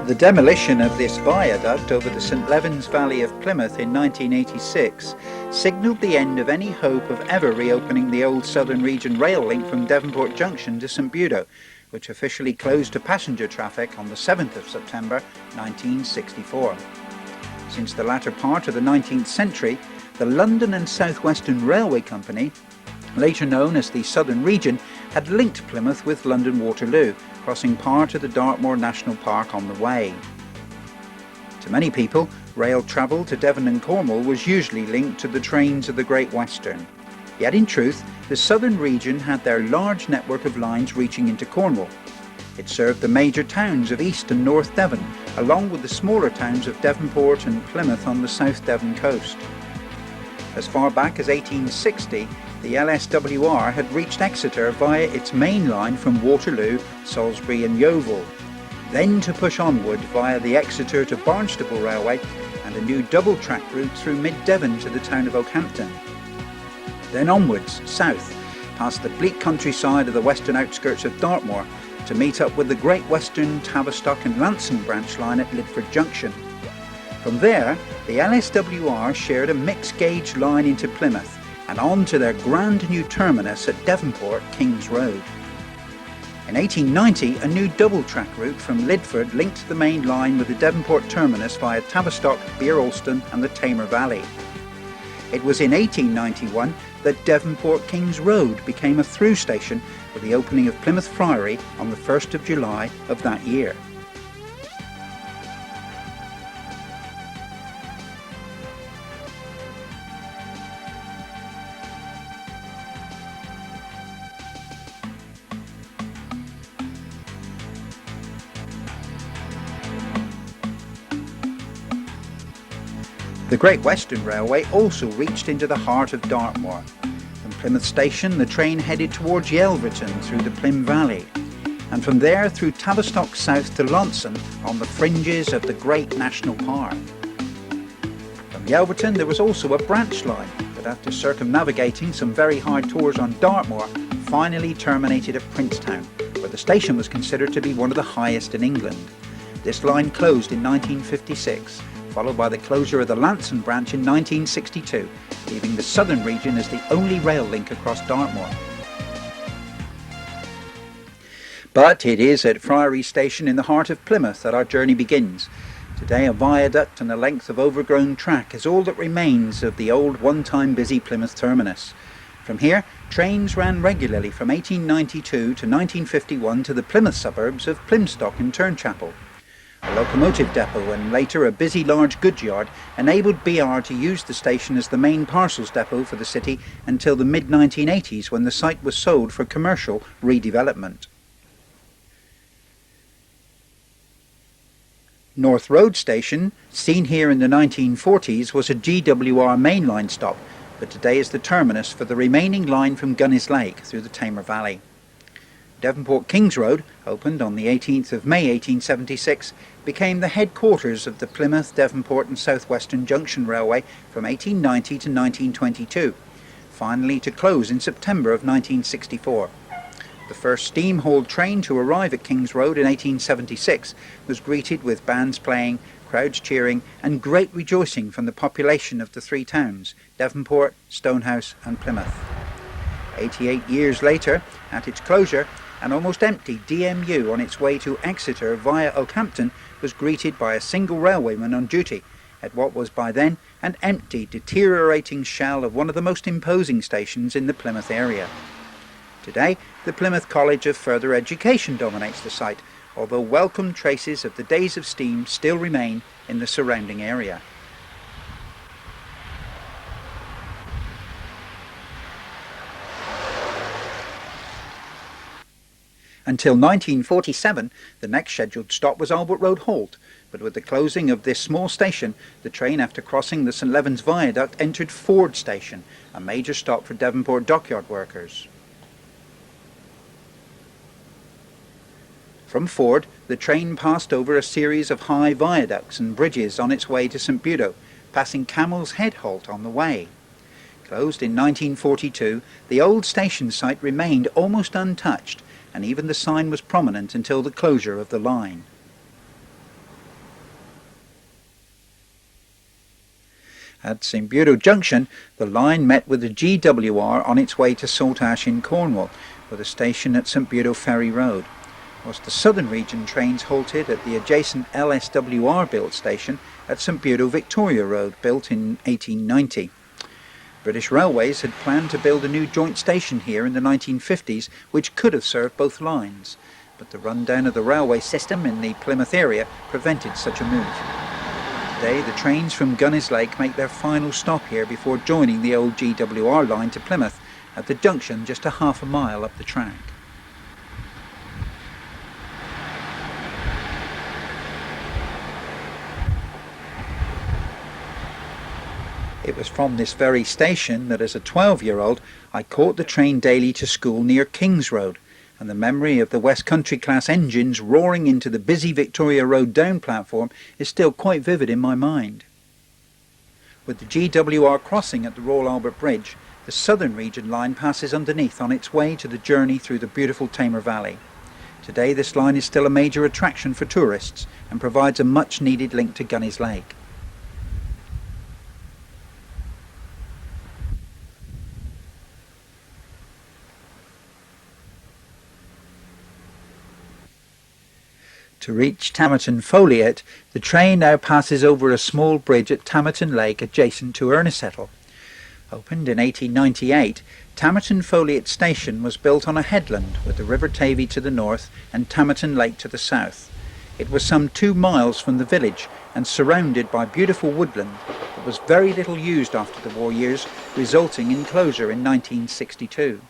The demolition of this viaduct over the St Leven's Valley of Plymouth in 1986 signalled the end of any hope of ever reopening the old Southern Region rail link from Devonport Junction to St Budo, which officially closed to passenger traffic on the 7th of September 1964. Since the latter part of the 19th century, the London and South Western Railway Company, later known as the Southern Region, had linked Plymouth with London Waterloo, crossing part of the Dartmoor National Park on the way. To many people, rail travel to Devon and Cornwall was usually linked to the trains of the Great Western. Yet in truth, the Southern Region had their large network of lines reaching into Cornwall. It served the major towns of East and North Devon, along with the smaller towns of Devonport and Plymouth on the South Devon coast. As far back as 1860, the LSWR had reached Exeter via its main line from Waterloo, Salisbury and Yeovil, then to push onward via the Exeter to Barnstaple Railway and a new double-track route through mid-Devon to the town of Oakhampton. Then onwards, south, past the bleak countryside of the western outskirts of Dartmoor, to meet up with the Great Western, Tavistock and Lancing branch line at Lidford Junction. From there, the LSWR shared a mixed gauge line into Plymouth and on to their grand new terminus at Devonport, King's Road. In 1890, a new double-track route from Lidford linked the main line with the Devonport terminus via Tavistock, Bere and the Tamar Valley. It was in 1891 that Devonport King's Road became a through station with the opening of Plymouth Friary on the 1st of July of that year. The Great Western Railway also reached into the heart of Dartmoor. From Plymouth Station, the train headed towards Yelverton through the Plym Valley, and from there through Tavistock South to Launceston on the fringes of the Great National Park. From Yelverton there was also a branch line, but after circumnavigating some very hard tours on Dartmoor, finally terminated at Princetown, where the station was considered to be one of the highest in England. This line closed in 1956. Followed by the closure of the Lancing branch in 1962, leaving the Southern Region as the only rail link across Dartmoor. But it is at Friary Station in the heart of Plymouth that our journey begins. Today a viaduct and a length of overgrown track is all that remains of the old one-time busy Plymouth terminus. From here, trains ran regularly from 1892 to 1951 to the Plymouth suburbs of Plymstock and Turnchapel. A locomotive depot and later a busy large goods yard enabled BR to use the station as the main parcels depot for the city until the mid-1980s, when the site was sold for commercial redevelopment. North Road Station, seen here in the 1940s, was a GWR mainline stop, but today is the terminus for the remaining line from Gunnis Lake through the Tamar Valley. Devonport King's Road, opened on the 18th of May 1876, became the headquarters of the Plymouth, Devonport and South Western Junction Railway from 1890 to 1922, finally to close in September of 1964. The first steam-hauled train to arrive at King's Road in 1876 was greeted with bands playing, crowds cheering and great rejoicing from the population of the three towns, Devonport, Stonehouse and Plymouth. 88 years later, at its closure, an almost empty DMU on its way to Exeter via Oakhampton was greeted by a single railwayman on duty at what was by then an empty, deteriorating shell of one of the most imposing stations in the Plymouth area. Today, the Plymouth College of Further Education dominates the site, although welcome traces of the days of steam still remain in the surrounding area. Until 1947, the next scheduled stop was Albert Road Halt, but with the closing of this small station, the train after crossing the St Leven's Viaduct entered Ford Station, a major stop for Devonport dockyard workers. From Ford, the train passed over a series of high viaducts and bridges on its way to St Budo, passing Camel's Head Halt on the way. Closed in 1942, the old station site remained almost untouched, and even the sign was prominent until the closure of the line. At St Budo Junction, the line met with the GWR on its way to Saltash in Cornwall, with a station at St Budo Ferry Road, whilst the Southern Region trains halted at the adjacent LSWR built station at St Budo Victoria Road, built in 1890. British Railways had planned to build a new joint station here in the 1950s, which could have served both lines, but the rundown of the railway system in the Plymouth area prevented such a move. Today the trains from Gunnis Lake make their final stop here before joining the old GWR line to Plymouth at the junction just a half a mile up the track. It was from this very station that as a 12-year-old I caught the train daily to school near Kings Road, and the memory of the West Country class engines roaring into the busy Victoria Road down platform is still quite vivid in my mind. With the GWR crossing at the Royal Albert Bridge, the Southern Region line passes underneath on its way to the journey through the beautiful Tamar Valley. Today this line is still a major attraction for tourists and provides a much needed link to Gunnis Lake. To reach Tamerton Foliot, the train now passes over a small bridge at Tamerton Lake adjacent to Ernesettle. Opened in 1898, Tamerton Foliot Station was built on a headland with the River Tavy to the north and Tamerton Lake to the south. It was some 2 miles from the village and surrounded by beautiful woodland that was very little used after the war years, resulting in closure in 1962.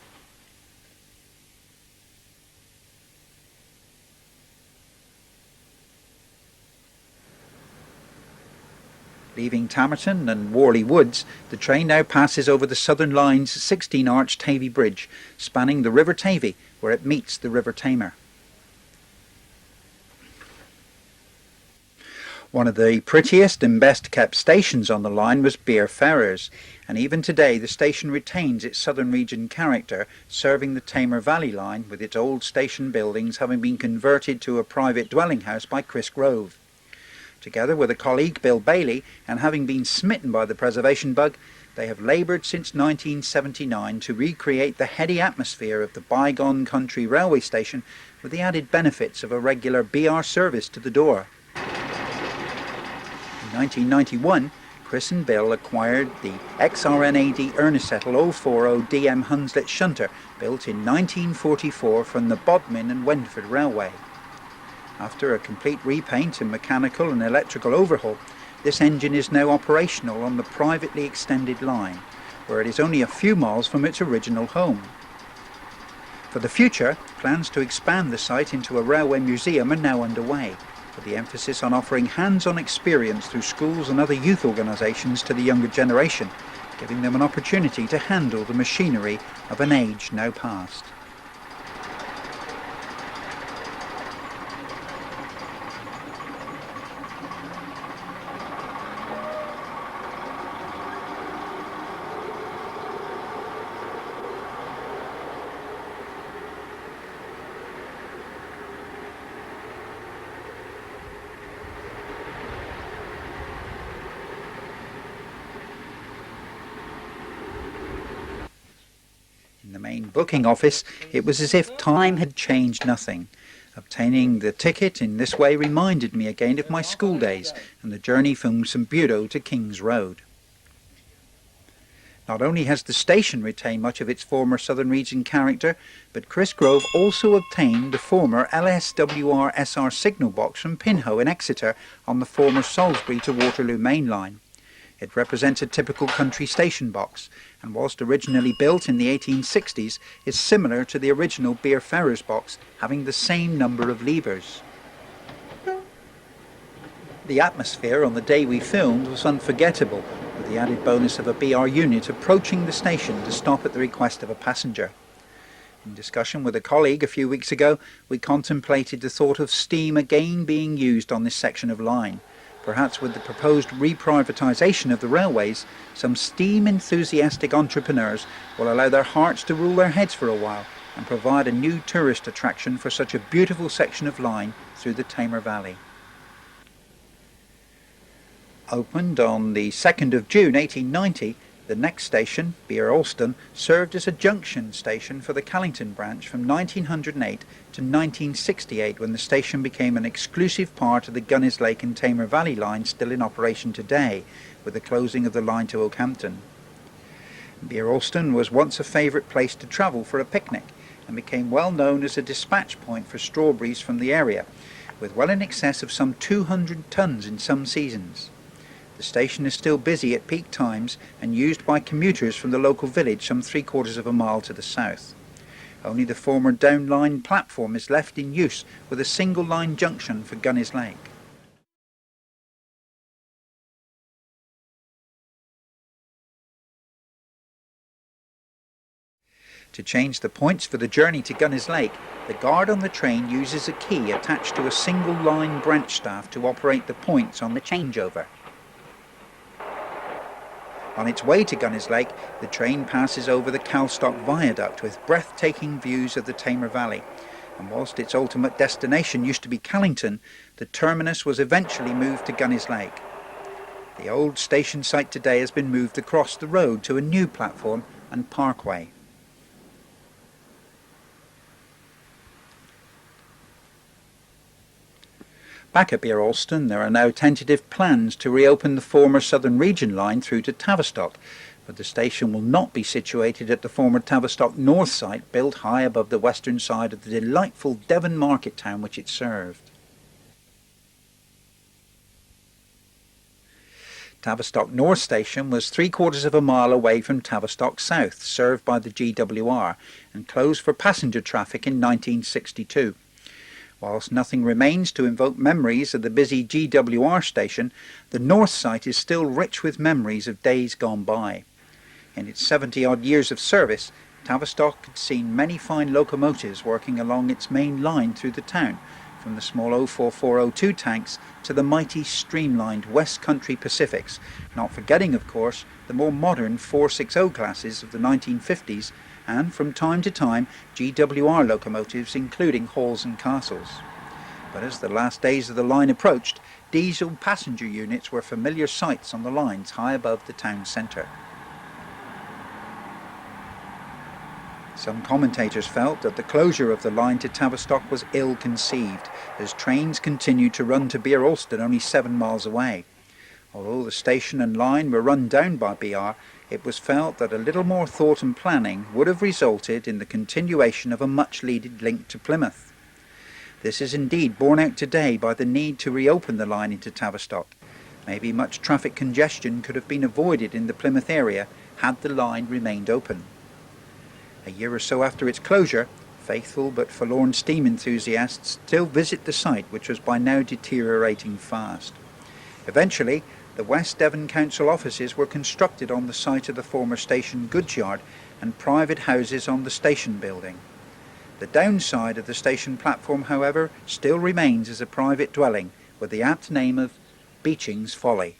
Leaving Tamerton and Worley Woods, the train now passes over the Southern Line's 16-arch Tavy Bridge, spanning the River Tavy, where it meets the River Tamar. One of the prettiest and best kept stations on the line was Bere Ferrers, and even today the station retains its Southern Region character, serving the Tamar Valley line, with its old station buildings having been converted to a private dwelling house by Chris Grove. Together with a colleague, Bill Bailey, and having been smitten by the preservation bug, they have laboured since 1979 to recreate the heady atmosphere of the bygone country railway station with the added benefits of a regular BR service to the door. In 1991, Chris and Bill acquired the XRNAD Ernesettle 040 DM Hunslet shunter, built in 1944 from the Bodmin and Wendford Railway. After a complete repaint and mechanical and electrical overhaul, this engine is now operational on the privately extended line, where it is only a few miles from its original home. For the future, plans to expand the site into a railway museum are now underway, with the emphasis on offering hands-on experience through schools and other youth organisations to the younger generation, giving them an opportunity to handle the machinery of an age now past. In the main booking office, it was as if time had changed nothing. Obtaining the ticket in this way reminded me again of my school days and the journey from St Budo to Kings Road. Not only has the station retained much of its former Southern Region character, but Chris Grove also obtained the former LSWR SR signal box from Pinho in Exeter on the former Salisbury to Waterloo main line. It represents a typical country station box, and whilst originally built in the 1860s, is similar to the original Bere Ferrers box, having the same number of levers. The atmosphere on the day we filmed was unforgettable, with the added bonus of a BR unit approaching the station to stop at the request of a passenger. In discussion with a colleague a few weeks ago, we contemplated the thought of steam again being used on this section of line. Perhaps with the proposed reprivatisation of the railways, some steam-enthusiastic entrepreneurs will allow their hearts to rule their heads for a while and provide a new tourist attraction for such a beautiful section of line through the Tamar Valley. Opened on the 2nd of June 1890, the next station, Bere served as a junction station for the Callington branch from 1908 to 1968, when the station became an exclusive part of the Gunnislake and Tamar Valley line, still in operation today, with the closing of the line to Oakhampton. Bere was once a favourite place to travel for a picnic, and became well known as a dispatch point for strawberries from the area, with well in excess of some 200 tons in some seasons. The station is still busy at peak times and used by commuters from the local village some 3/4 of a mile to the south. Only the former Down Line platform is left in use, with a single line junction for Gunnislake. To change the points for the journey to Gunnislake, the guard on the train uses a key attached to a single line branch staff to operate the points on the changeover. On its way to Gunnislake, the train passes over the Tavistock Viaduct with breathtaking views of the Tamar Valley, and whilst its ultimate destination used to be Callington, the terminus was eventually moved to Gunnislake. The old station site today has been moved across the road to a new platform and parkway. Back at Bere there are now tentative plans to reopen the former Southern Region line through to Tavistock, but the station will not be situated at the former Tavistock North site, built high above the western side of the delightful Devon market town which it served. Tavistock North station was 3/4 of a mile away from Tavistock South, served by the GWR, and closed for passenger traffic in 1962. Whilst nothing remains to invoke memories of the busy GWR station, the north site is still rich with memories of days gone by. In its 70-odd years of service, Tavistock had seen many fine locomotives working along its main line through the town, from the small 04402 tanks to the mighty streamlined West Country Pacifics, not forgetting, of course, the more modern 460 classes of the 1950s, and from time to time GWR locomotives including halls and castles. But as the last days of the line approached, diesel passenger units were familiar sights on the lines high above the town centre. Some commentators felt that the closure of the line to Tavistock was ill-conceived, as trains continued to run to Bere only 7 miles away. Although the station and line were run down by BR, it was felt that a little more thought and planning would have resulted in the continuation of a much-needed link to Plymouth. This is indeed borne out today by the need to reopen the line into Tavistock. Maybe much traffic congestion could have been avoided in the Plymouth area had the line remained open. A year or so after its closure, faithful but forlorn steam enthusiasts still visit the site, which was by now deteriorating fast. Eventually, the West Devon Council offices were constructed on the site of the former station goods yard, and private houses on the station building. The downside of the station platform, however, still remains as a private dwelling, with the apt name of Beeching's Folly.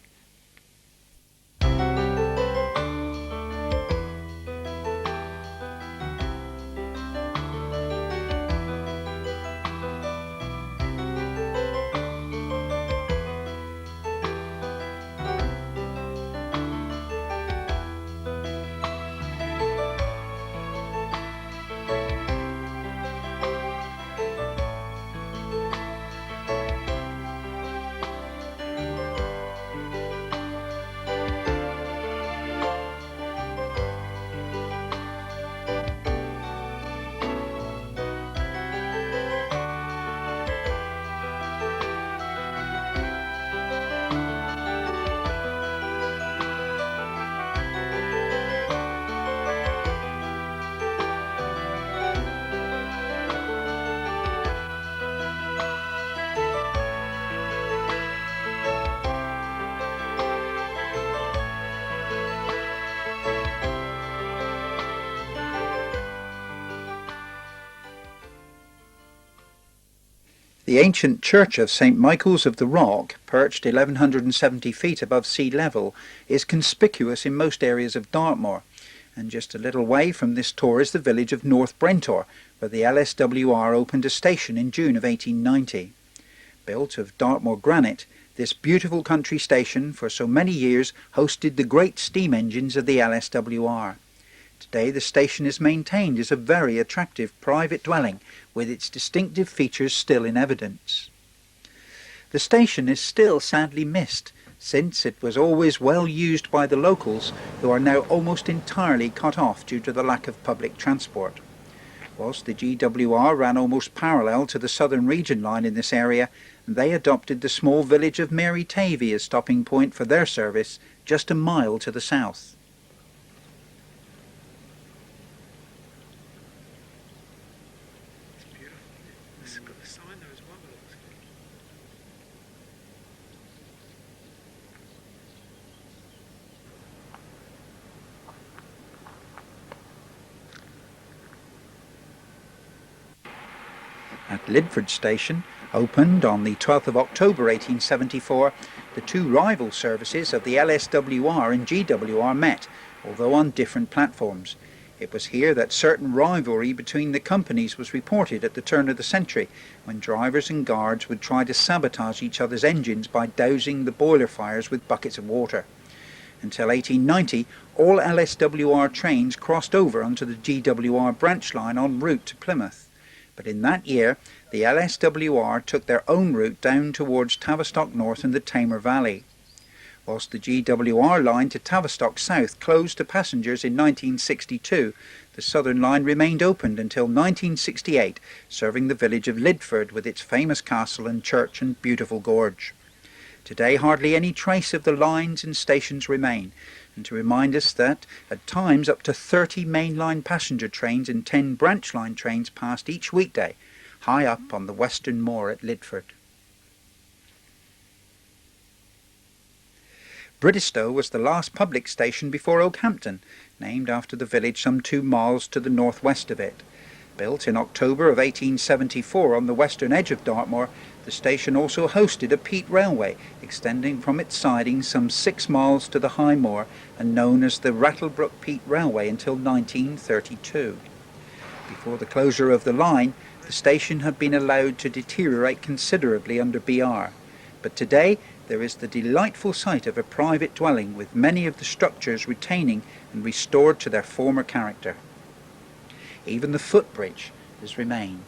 The ancient church of St. Michael's of the Rock, perched 1170 feet above sea level, is conspicuous in most areas of Dartmoor, and just a little way from this tour is the village of North Brentor, where the LSWR opened a station in June of 1890. Built of Dartmoor granite, This beautiful country station for so many years hosted the great steam engines of the LSWR. Today the station is maintained as a very attractive private dwelling with its distinctive features still in evidence. The station is still sadly missed, since it was always well used by the locals, who are now almost entirely cut off due to the lack of public transport. Whilst the GWR ran almost parallel to the Southern Region line in this area, they adopted the small village of Mary Tavy as stopping point for their service, just a mile to the south. At Lidford Station, opened on the 12th of October 1874, the two rival services of the LSWR and GWR met, although on different platforms. It was here that certain rivalry between the companies was reported at the turn of the century, when drivers and guards would try to sabotage each other's engines by dousing the boiler fires with buckets of water. Until 1890, all LSWR trains crossed over onto the GWR branch line en route to Plymouth. But in that year, the LSWR took their own route down towards Tavistock North and the Tamar Valley. Whilst the GWR line to Tavistock South closed to passengers in 1962, the Southern line remained open until 1968, serving the village of Lidford with its famous castle and church and beautiful gorge. Today hardly any trace of the lines and stations remain, and to remind us that at times up to 30 mainline passenger trains and 10 branch line trains passed each weekday, high up on the western moor at Lidford. Bridistow was the last public station before Oakhampton, named after the village some 2 miles to the northwest of it. Built in October of 1874 on the western edge of Dartmoor, the station also hosted a peat railway extending from its sidings some 6 miles to the high moor and known as the Rattlebrook Peat Railway until 1932. Before the closure of the line, the station had been allowed to deteriorate considerably under BR, but today there is the delightful sight of a private dwelling with many of the structures retaining and restored to their former character. Even the footbridge has remained.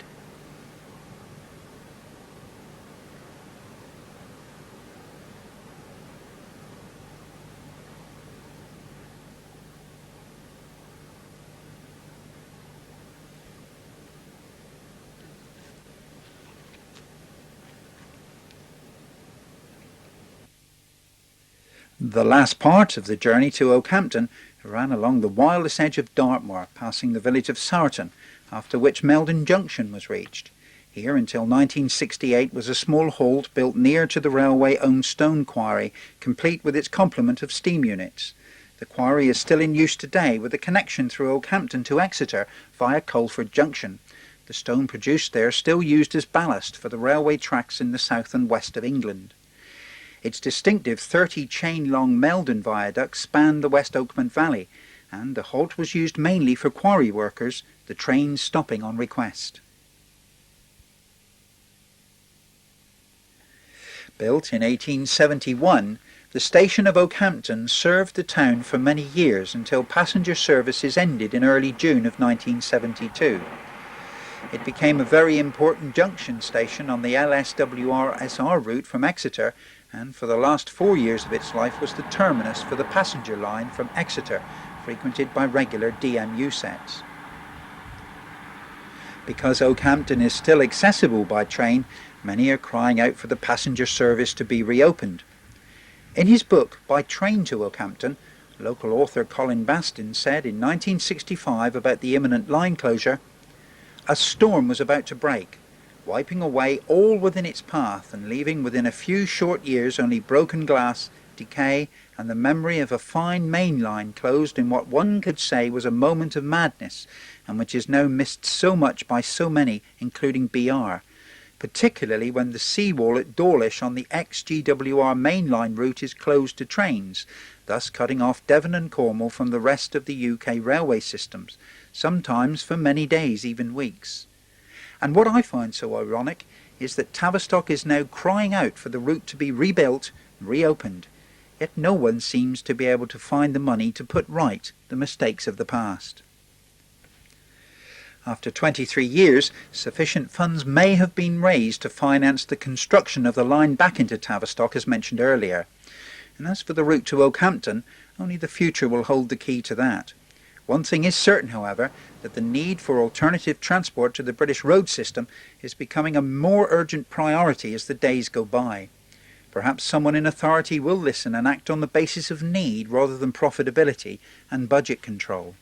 The last part of the journey to Oakhampton ran along the wildest edge of Dartmoor, passing the village of Sowerton, after which Meldon Junction was reached. Here until 1968 was a small halt built near to the railway-owned stone quarry, complete with its complement of steam units. The quarry is still in use today, with a connection through Oakhampton to Exeter via Colford Junction. The stone produced there still used as ballast for the railway tracks in the south and west of England. Its distinctive 30-chain-long Meldon viaduct spanned the West Oakhampton Valley, and the halt was used mainly for quarry workers, the trains stopping on request. Built in 1871, the station of Oakhampton served the town for many years until passenger services ended in early June of 1972. It became a very important junction station on the LSWR-SR route from Exeter, and for the last 4 years of its life was the terminus for the passenger line from Exeter, frequented by regular DMU sets. Because Oakhampton is still accessible by train, many are crying out for the passenger service to be reopened. In his book By Train to Oakhampton, local author Colin Bastin said in 1965 about the imminent line closure, "A storm was about to break, wiping away all within its path and leaving within a few short years only broken glass, decay, and the memory of a fine main line closed in what one could say was a moment of madness, and which is now missed so much by so many, including BR, particularly when the seawall at Dawlish on the ex-GWR mainline route is closed to trains, thus cutting off Devon and Cornwall from the rest of the UK railway systems, sometimes for many days, even weeks. And what I find so ironic is that Tavistock is now crying out for the route to be rebuilt and reopened, yet no one seems to be able to find the money to put right the mistakes of the past. After 23 years, sufficient funds may have been raised to finance the construction of the line back into Tavistock as mentioned earlier. And as for the route to Oakhampton, only the future will hold the key to that. One thing is certain, however, that the need for alternative transport to the British road system is becoming a more urgent priority as the days go by. Perhaps someone in authority will listen and act on the basis of need rather than profitability and budget control.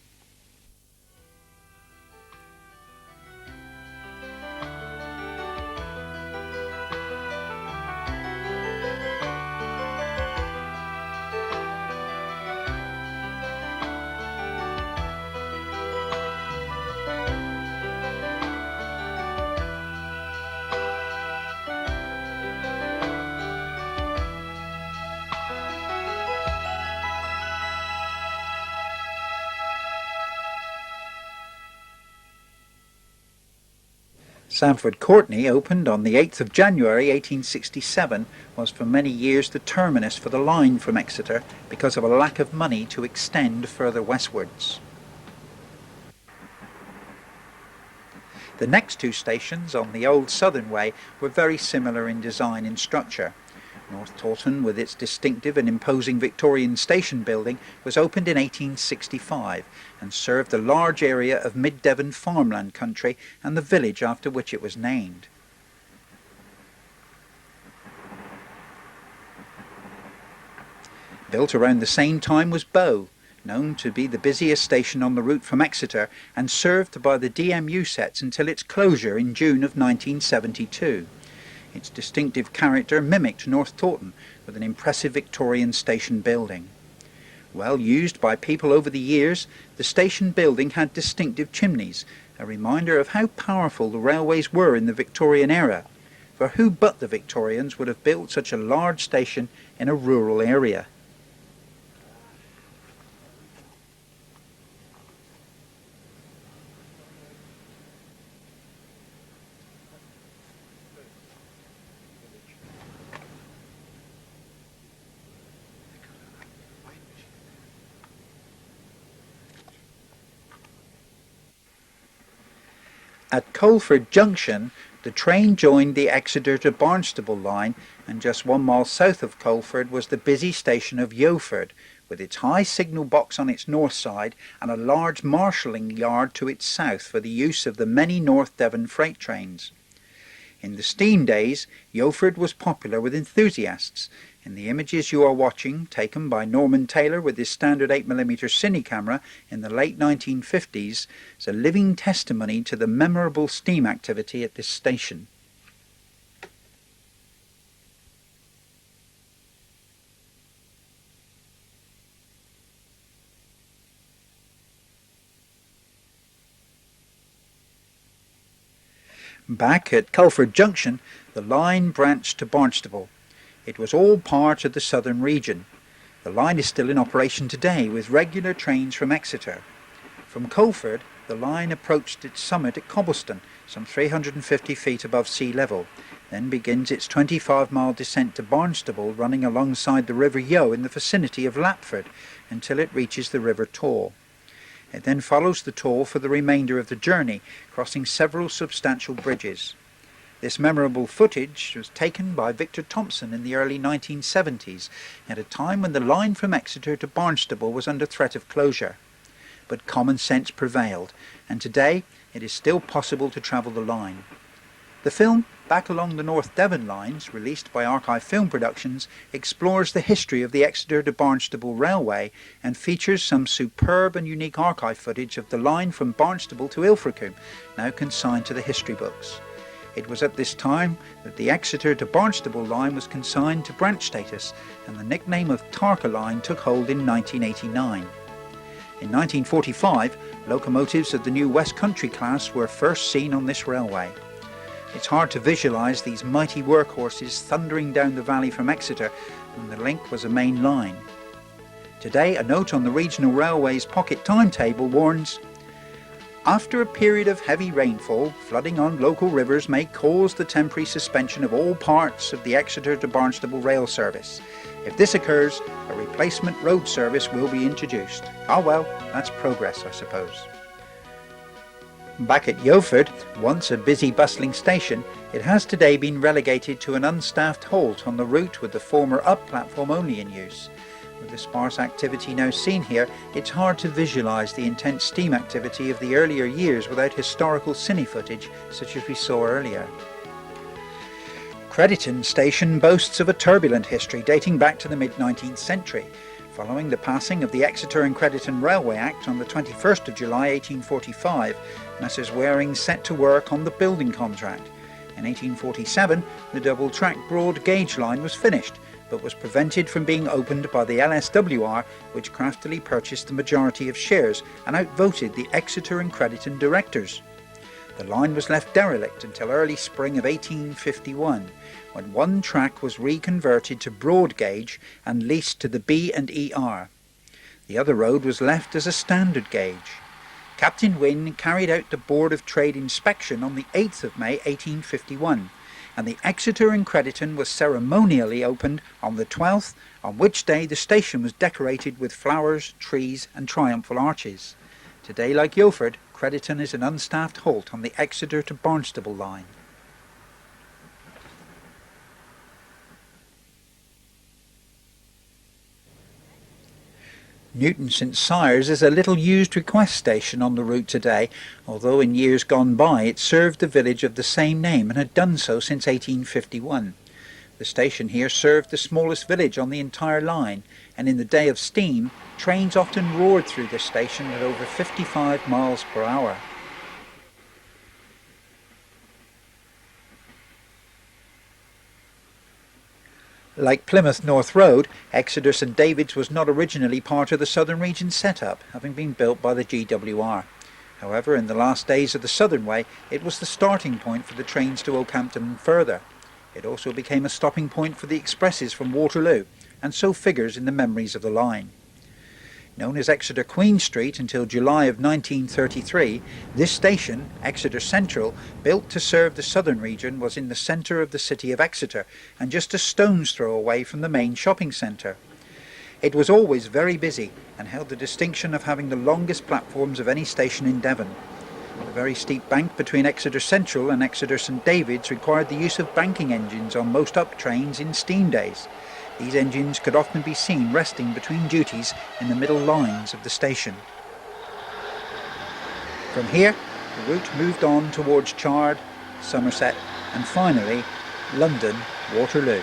Sandford Courtenay, opened on the 8th of January 1867, was for many years the terminus for the line from Exeter because of a lack of money to extend further westwards. The next two stations on the old Southernway were very similar in design and structure. North Taunton, with its distinctive and imposing Victorian station building, was opened in 1865 and served the large area of mid-Devon farmland country and the village after which it was named. Built around the same time was Bow, known to be the busiest station on the route from Exeter and served by the DMU sets until its closure in June of 1972. Its distinctive character mimicked North Taunton with an impressive Victorian station building. Well used by people over the years, the station building had distinctive chimneys, a reminder of how powerful the railways were in the Victorian era, for who but the Victorians would have built such a large station in a rural area? At Coleford Junction, the train joined the Exeter to Barnstaple line, and just 1 mile south of Coleford was the busy station of Yelverton, with its high signal box on its north side and a large marshalling yard to its south for the use of the many North Devon freight trains. In the steam days, Yelverton was popular with enthusiasts. In the images you are watching, taken by Norman Taylor with his standard 8mm cine camera in the late 1950s, is a living testimony to the memorable steam activity at this station. Back at Coleford Junction, the line branched to Barnstaple. It was all part of the southern region. The line is still in operation today with regular trains from Exeter. From Coleford, the line approached its summit at Cobblestone, some 350 feet above sea level, then begins its 25-mile descent to Barnstaple, running alongside the River Yeo in the vicinity of Lapford until it reaches the River Tor. It then follows the Tor for the remainder of the journey, crossing several substantial bridges. This memorable footage was taken by Victor Thompson in the early 1970s, at a time when the line from Exeter to Barnstaple was under threat of closure. But common sense prevailed, and today it is still possible to travel the line. The film, Back Along the North Devon Lines, released by Aarchive Film Productions, explores the history of the Exeter to Barnstaple Railway and features some superb and unique archive footage of the line from Barnstaple to Ilfracombe, now consigned to the history books. It was at this time that the Exeter to Barnstaple line was consigned to branch status, and the nickname of Tarka Line took hold in 1989. In 1945, locomotives of the new West Country class were first seen on this railway. It's hard to visualise these mighty workhorses thundering down the valley from Exeter when the link was a main line. Today, a note on the regional railway's pocket timetable warns, After a period of heavy rainfall, flooding on local rivers may cause the temporary suspension of all parts of the Exeter to Barnstaple rail service. If this occurs, a replacement road service will be introduced. Ah well, that's progress, I suppose. Back at Yelverton, once a busy bustling station, it has today been relegated to an unstaffed halt on the route with the former up platform only in use. With the sparse activity now seen here, it's hard to visualise the intense steam activity of the earlier years without historical cine footage such as we saw earlier. Crediton station boasts of a turbulent history dating back to the mid-19th century. Following the passing of the Exeter and Crediton Railway Act on the 21st of July 1845, Messrs Waring set to work on the building contract. In 1847, the double-track broad gauge line was finished, but was prevented from being opened by the LSWR, which craftily purchased the majority of shares and outvoted the Exeter and Crediton directors. The line was left derelict until early spring of 1851, when one track was reconverted to broad gauge and leased to the B and ER. The other road was left as a standard gauge. Captain Wynne carried out the Board of Trade inspection on the 8th of May 1851, and the Exeter and Crediton was ceremonially opened on the 12th, on which day the station was decorated with flowers, trees and triumphal arches. Today, like Yelverton, Crediton is an unstaffed halt on the Exeter to Barnstaple line. Newton St Sires is a little used request station on the route today, although in years gone by it served the village of the same name and had done so since 1851. The station here served the smallest village on the entire line, and in the day of steam, trains often roared through this station at over 55 miles per hour. Like Plymouth North Road, Exeter St David's was not originally part of the Southern Region setup, having been built by the GWR. However, in the last days of the Southernway, it was the starting point for the trains to Oakhampton and further. It also became a stopping point for the expresses from Waterloo, and so figures in the memories of the line. Known as Exeter Queen Street until July of 1933, this station, Exeter Central, built to serve the Southern Region, was in the centre of the city of Exeter and just a stone's throw away from the main shopping centre. It was always very busy and held the distinction of having the longest platforms of any station in Devon. The very steep bank between Exeter Central and Exeter St David's required the use of banking engines on most up trains in steam days. These engines could often be seen resting between duties in the middle lines of the station. From here, the route moved on towards Chard, Somerset and finally London Waterloo.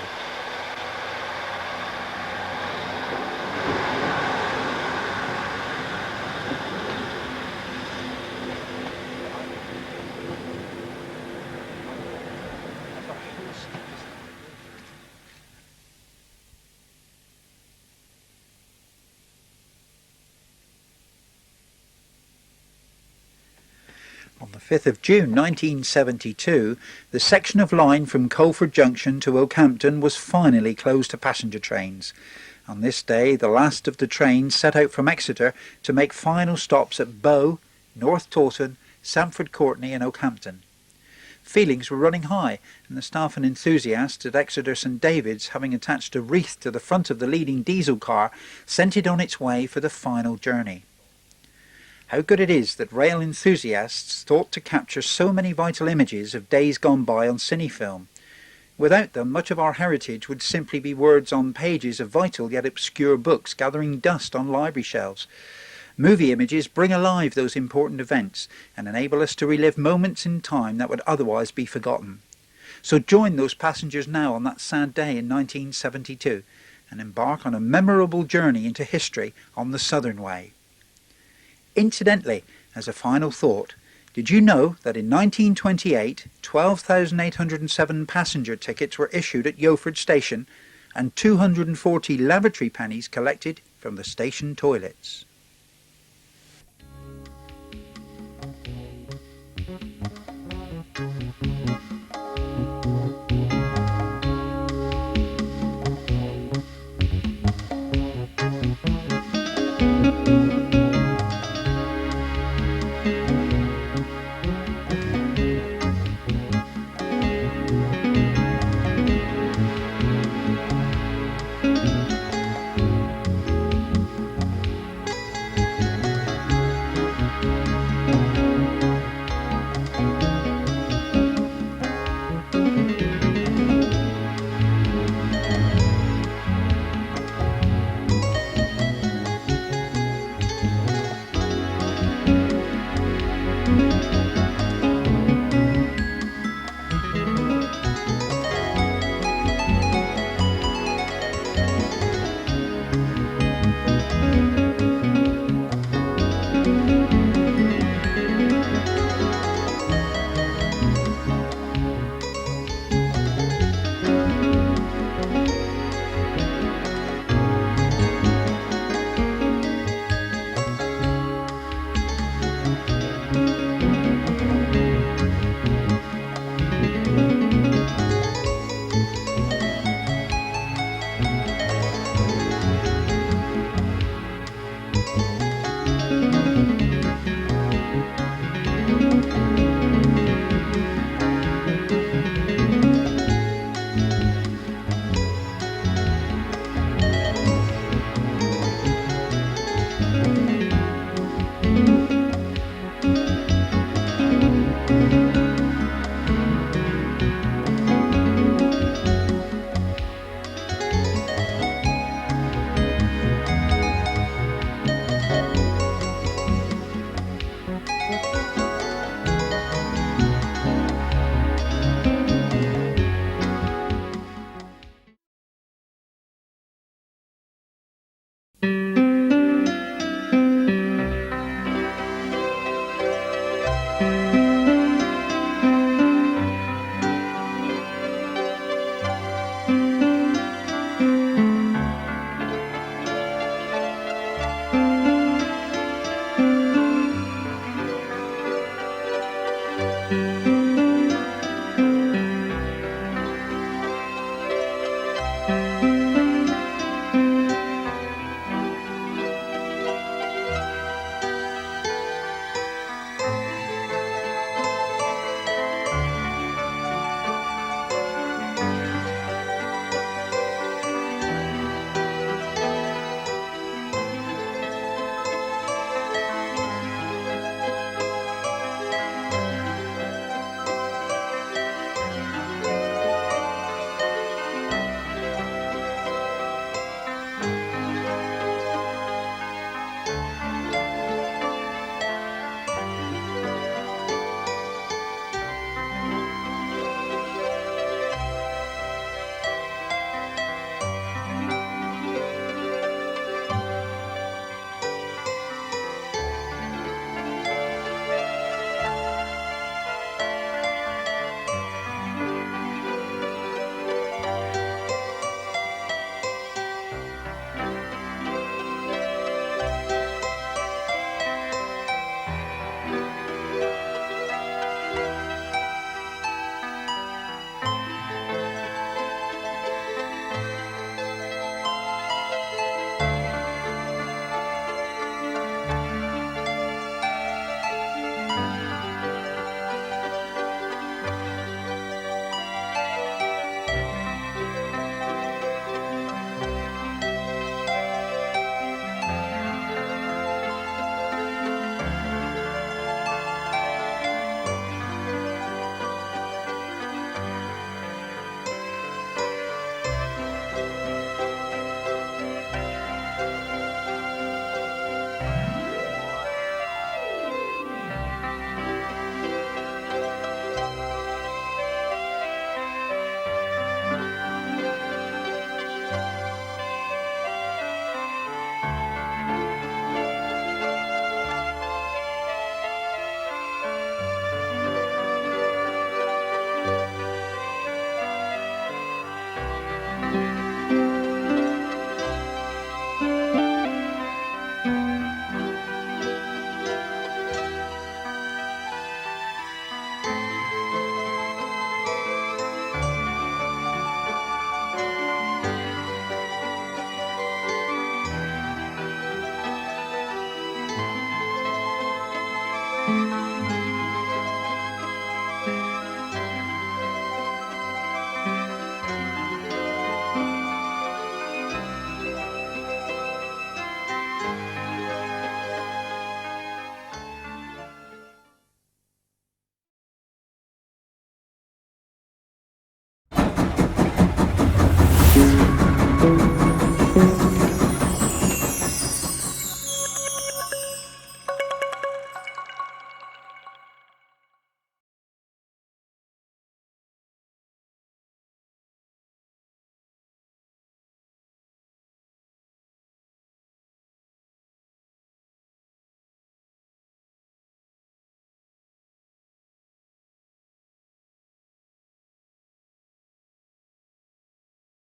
On the 5th of June 1972, the section of line from Colford Junction to Oakhampton was finally closed to passenger trains. On this day, the last of the trains set out from Exeter to make final stops at Bow, North Taunton, Stamford Courtenay and Oakhampton. Feelings were running high, and the staff and enthusiasts at Exeter St David's, having attached a wreath to the front of the leading diesel car, sent it on its way for the final journey. How good it is that rail enthusiasts thought to capture so many vital images of days gone by on cine film. Without them, much of our heritage would simply be words on pages of vital yet obscure books gathering dust on library shelves. Movie images bring alive those important events and enable us to relive moments in time that would otherwise be forgotten. So join those passengers now on that sad day in 1972 and embark on a memorable journey into history on the Southernway. Incidentally, as a final thought, did you know that in 1928 12,807 passenger tickets were issued at Yelverton Station and 240 lavatory pennies collected from the station toilets?